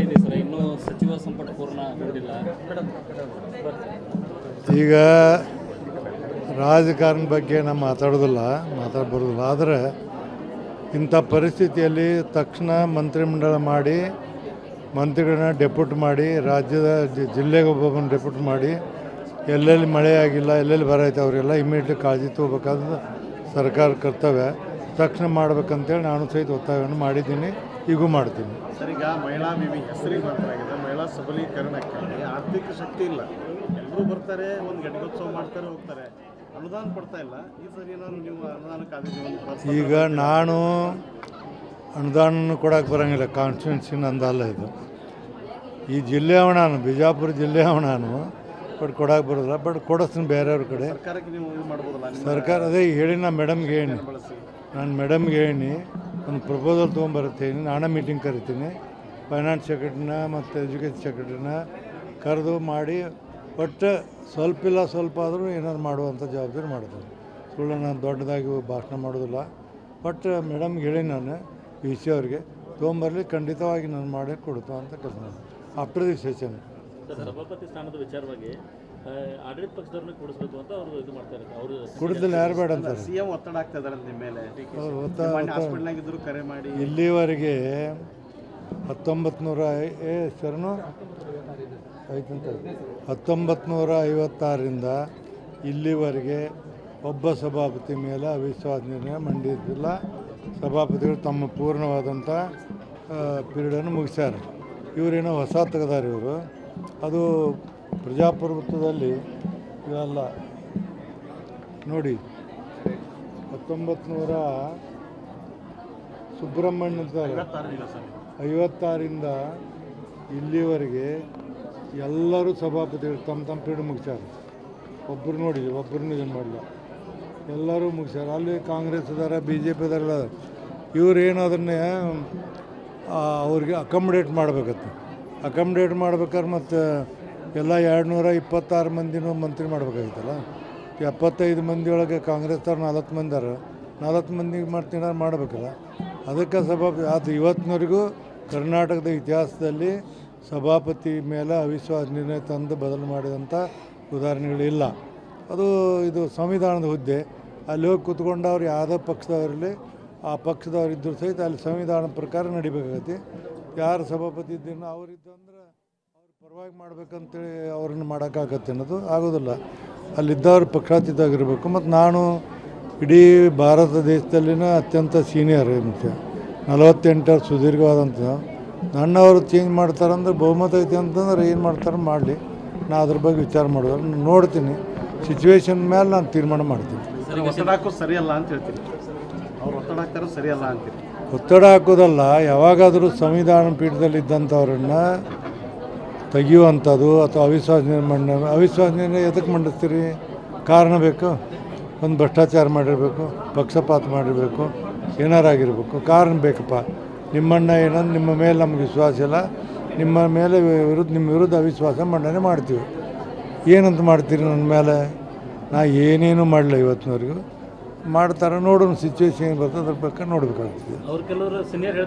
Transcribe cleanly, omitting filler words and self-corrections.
ಇದೆ ಸರ್, ಇನ್ನೂ ಸಚಿವ ಸಂಪುಟ ಪೂರ್ಣಗೊಂಡಿಲ್ಲ. ಈಗ ರಾಜಕಾರಣ ಬಗ್ಗೆ ನಾವು ಮಾತಾಡಬರೋದಿಲ್ಲ. ಆದರೆ ಇಂಥ ಪರಿಸ್ಥಿತಿಯಲ್ಲಿ ತಕ್ಷಣ ಮಂತ್ರಿಮಂಡಲ ಮಾಡಿ ಮಂತ್ರಿಗಳನ್ನ ಡೆಪ್ಯೂಟ್ ಮಾಡಿ ರಾಜ್ಯದ ಜಿಲ್ಲೆಗೆ ಒಬ್ಬೊಬ್ಬನ ಡೆಪ್ಯೂಟ್ ಮಾಡಿ ಎಲ್ಲೆಲ್ಲಿ ಮಳೆ ಆಗಿಲ್ಲ, ಎಲ್ಲೆಲ್ಲಿ ಬರ ಐತೆ ಅವರೆಲ್ಲ ಇಮಿಡಿಯೇಟ್ಲಿ ಕಾಳಜಿ ತಗೋಬೇಕಾದ್ರೆ ಸರ್ಕಾರ ಕರ್ತವ್ಯ ತಕ್ಷಣ ಮಾಡ್ಬೇಕಂತೇಳಿ ನಾನು ಸಹಿತ ಒತ್ತಾಯವನ್ನು ಮಾಡಿದ್ದೀನಿ, ಈಗೂ ಮಾಡ್ತೀನಿ. ಸರ್, ಈಗ ಮಹಿಳಾ ವಿವಿ ಹೆಸರಿಗೆ ಮಾತ್ರ ಆಗಿದೆ. ಮಹಿಳಾ ಸಬಲೀಕರಣಕ್ಕೆ ಆರ್ಥಿಕ ಶಕ್ತಿ ಇಲ್ಲ. ಎಲ್ಲರೂ ಬರ್ತಾರೆ, ಒಂದು ಘಟಿಕೋತ್ಸವ ಮಾಡ್ತಾರೆ, ಹೋಗ್ತಾರೆ. ಅನುದಾನ ಕೊಡ್ತಾ ಇಲ್ಲ. ಈ ಸರಿ ಏನಾದ್ರು ನೀವು ಅನುದಾನಕ್ಕಾಗಿ ಈಗ ನಾನು ಅನುದಾನ ಕೊಡೋಕೆ ಬರೋಂಗಿಲ್ಲ, ಕಾನ್ಸ್ಟಿಟ್ಯೂನ್ಸಿ ನಂದಲ್ಲ ಇದು. ಈ ಜಿಲ್ಲೆ ನಾನು ಬಿಜಾಪುರ ಜಿಲ್ಲೆ ನಾನು, ಬಟ್ ಕೊಡೋಕೆ ಬರೋದಿಲ್ಲ. ಬಟ್ ಕೊಡಿಸ್ತೀನಿ ಬೇರೆಯವ್ರ ಕಡೆ. ಸರ್ಕಾರಕ್ಕೆ ನೀವು ಇದು ಮಾಡ್ಬೋದಲ್ಲ? ಸರ್ಕಾರ ಅದೇ ಹೇಳಿ ನಾನು ಮೇಡಮ್ಗೆ ಹೇಳಿ, ಒಂದು ಪ್ರಪೋಸಲ್ ತೊಗೊಂಬರ್ತೀನಿ. ನಾನೇ ಮೀಟಿಂಗ್ ಕರಿತೀನಿ, ಫೈನಾನ್ಸ್ ಸೆಕ್ರೆಟ್ರಿನ ಮತ್ತು ಎಜುಕೇಷನ್ ಸೆಕ್ರೆಟ್ರಿನ ಕರೆದು ಮಾಡಿ ಒಟ್ಟು ಸ್ವಲ್ಪ ಆದರೂ ಏನಾದ್ರು ಮಾಡುವಂಥ ಜವಾಬ್ದಾರಿ ಮಾಡ್ತೀನಿ. ಸುಳ್ಳು ನಾನು ದೊಡ್ಡದಾಗಿ ಭಾಷಣ ಮಾಡೋದಿಲ್ಲ. ಬಟ್ ಮೇಡಮ್ಗೆ ಹೇಳಿ ನಾನು ಈ ವಿಷಯ ಅವ್ರಿಗೆ ತೊಗೊಂಬರಲಿ, ಖಂಡಿತವಾಗಿ ನಾನು ಮಾಡಿ ಕೊಡ್ತಾ ಅಂತ ಕೆಲಸ ಮಾಡಿ ಆಫ್ಟರ್ ದಿ ಸೆಷನ್. ಸಭಾಪತಿ ಸ್ಥಾನದ ವಿಚಾರವಾಗಿ ಆಡಳಿತ ಪಕ್ಷದವ್ರನ್ನ ಕೊಡಿಸ್ಬೇಕು ಅಂತ ಅವರು ಇದು ಮಾಡ್ತಾರೆ. ಅವರು ಕುಡಿದಲ್ಲಿ ಯಾರು ಬೇಡ ಅಂತಾರೆ. ಸಿಎಂ ಒತ್ತಡ ಆಗ್ತಾ ಇದ್ದಾರೆ ನಿಮ್ಮ ಮೇಲೆ. ಹಾಸ್ಪಿಟಲ್ನಾಗಿದ್ದರು ಕರೆ ಮಾಡಿ ಇಲ್ಲಿವರೆಗೆ 1956ರಿಂದ ಇಲ್ಲಿವರೆಗೆ ಒಬ್ಬ ಸಭಾಪತಿ ಮೇಲೆ ಅವಿಶ್ವಾಸ ನಿರ್ಣಯ ಮಂಡಿಸಿಲ್ಲ. ಸಭಾಪತಿಗಳು ತಮ್ಮ ಪೂರ್ಣವಾದಂಥ ಪೀರಿಯಡನ್ನು ಮುಗಿಸ್ಯಾರ. ಇವರೇನೋ ಹೊಸ ತೆಗೆದಾರೆ ಇವರು. ಅದು ಪ್ರಜಾಪ್ರಭುತ್ವದಲ್ಲಿ ಇವೆಲ್ಲ ನೋಡಿ. 1900 ಸುಬ್ರಹ್ಮಣ್ಯ 56ರಿಂದ ಇಲ್ಲಿವರೆಗೆ ಎಲ್ಲರೂ ಸಭಾಪತಿಗಳು ತಮ್ಮ ಪೀರಿಯಡ್ ಮುಗಿಸ್ಯಾರ. ಒಬ್ಬರು ನೋಡಿ, ಒಬ್ಬರನ್ನೂ ಏನು ಮಾಡಲ್ಲ, ಎಲ್ಲರೂ ಮುಗಿಸ್ಯಾರ. ಅಲ್ಲಿ ಕಾಂಗ್ರೆಸ್ ಇದ್ದಾರೆ, BJP ಇದಾರಲ್ಲ, ಇವರೇನು ಅದನ್ನೇ ಅವ್ರಿಗೆ ಅಕಾಮಡೇಟ್ ಮಾಡಬೇಕತ್ತು. ಅಕಾಮಡೇಟ್ ಮಾಡ್ಬೇಕಾದ್ರೆ ಮತ್ತು ಎಲ್ಲ 226 ಮಂದಿನೂ ಮಂತ್ರಿ ಮಾಡಬೇಕಾಗಿತ್ತಲ್ಲ. 75 ಮಂದಿಯೊಳಗೆ ಕಾಂಗ್ರೆಸ್ದವ್ರು 40 ಮಂದಿ ಅದಾರ, 40 ಮಂದಿಗೆ ಮಾಡ್ತೀನಾರು ಮಾಡಬೇಕಲ್ಲ. ಅದಕ್ಕೆ ಅದು ಇವತ್ತಿನವರೆಗೂ ಕರ್ನಾಟಕದ ಇತಿಹಾಸದಲ್ಲಿ ಸಭಾಪತಿ ಮೇಲೆ ಅವಿಶ್ವಾಸ ನಿರ್ಣಯ ತಂದು ಬದಲು ಮಾಡಿದಂಥ ಉದಾಹರಣೆಗಳಿಲ್ಲ. ಇದು ಸಂವಿಧಾನದ ಹುದ್ದೆ. ಅಲ್ಲಿ ಹೋಗಿ ಕೂತ್ಕೊಂಡವ್ರು ಯಾವುದೇ ಪಕ್ಷದವರಲ್ಲಿ ಆ ಪಕ್ಷದವರಿದ್ದರೂ ಸಹಿತ ಅಲ್ಲಿ ಸಂವಿಧಾನ ಪ್ರಕಾರ ನಡಿಬೇಕಾಗತ್ತೆ. ಯಾರು ಸಭಾಪತಿ ಇದ್ದೀನೋ ಅವರಿದ್ದಂದ್ರೆ ಅವ್ರ ಪರವಾಗಿ ಮಾಡ್ಬೇಕಂತೇಳಿ ಅವ್ರನ್ನ ಮಾಡೋಕ್ಕಾಗತ್ತೆ ಅನ್ನೋದು ಆಗೋದಿಲ್ಲ. ಅಲ್ಲಿದ್ದವ್ರು ಪಕ್ಷಾತೀತವಾಗಿರಬೇಕು. ಮತ್ತು ನಾನು ಇಡೀ ಭಾರತ ದೇಶದಲ್ಲಿನ ಅತ್ಯಂತ ಸೀನಿಯರ್ ಮುಖ್ಯ, 48 ಸುದೀರ್ಘವಾದಂಥ. ನನ್ನವರು ಚೇಂಜ್ ಮಾಡ್ತಾರಂದ್ರೆ ಬಹುಮತ ಐತಿ ಅಂತಂದ್ರೆ ಏನು ಮಾಡ್ತಾರೆ ಮಾಡಲಿ, ನಾನು ಅದ್ರ ಬಗ್ಗೆ ವಿಚಾರ ಮಾಡೋದು ನೋಡ್ತೀನಿ. ಸಿಚುವೇಶನ್ ಮೇಲೆ ನಾನು ತೀರ್ಮಾನ ಮಾಡ್ತೀನಿ. ಒತ್ತಡ ಹಾಕೋದು ಸರಿಯಲ್ಲ ಅಂತ ಹೇಳ್ತೀನಿ. ಅವ್ರು ಒತ್ತಡ ಹಾಕ್ತಾರೋ ಸರಿಯಲ್ಲ ಅಂತೀರಿ? ಒತ್ತಡ ಹಾಕೋದಲ್ಲ, ಯಾವಾಗಾದರೂ ಸಂವಿಧಾನ ಪೀಠದಲ್ಲಿದ್ದಂಥವ್ರನ್ನ ತೆಗೆಯುವಂಥದ್ದು ಅಥವಾ ಅವಿಶ್ವಾಸ ನಿರ್ಣಯ ಎದಕ್ಕೆ ಮಂಡಿಸ್ತೀರಿ? ಕಾರಣ ಬೇಕು. ಒಂದು ಭ್ರಷ್ಟಾಚಾರ ಮಾಡಿರಬೇಕು, ಪಕ್ಷಪಾತ ಮಾಡಿರಬೇಕು, ಏನಾರಾಗಿರ್ಬೇಕು, ಕಾರಣ ಬೇಕಪ್ಪ. ನಿಮ್ಮಣ್ಣ ಏನಂದ್ರೆ ನಿಮ್ಮ ಮೇಲೆ ನಮ್ಗೆ ವಿಶ್ವಾಸ ಇಲ್ಲ, ನಿಮ್ಮ ಮೇಲೆ ನಿಮ್ಮ ವಿರುದ್ಧ ಅವಿಶ್ವಾಸ ಮಂಡನೆ ಮಾಡ್ತೀವಿ. ಏನಂತ ಮಾಡ್ತೀರಿ ನನ್ನ ಮೇಲೆ? ನಾ ಏನೇನು ಮಾಡಲಿಲ್ಲ ಇವತ್ತಿನವರೆಗೂ. ಮಾಡ್ತಾರೆ, ನೋಡೋಣ ಸಿಚುವೇಶನ್ ಏನು ಬರ್ತದೆ, ಅದ್ರ ಬಗ್ಗೆ ನೋಡಬೇಕಾಗ್ತದೆ. ಅವ್ರು ಕೆಲವರು ಸೀನಿಯರ್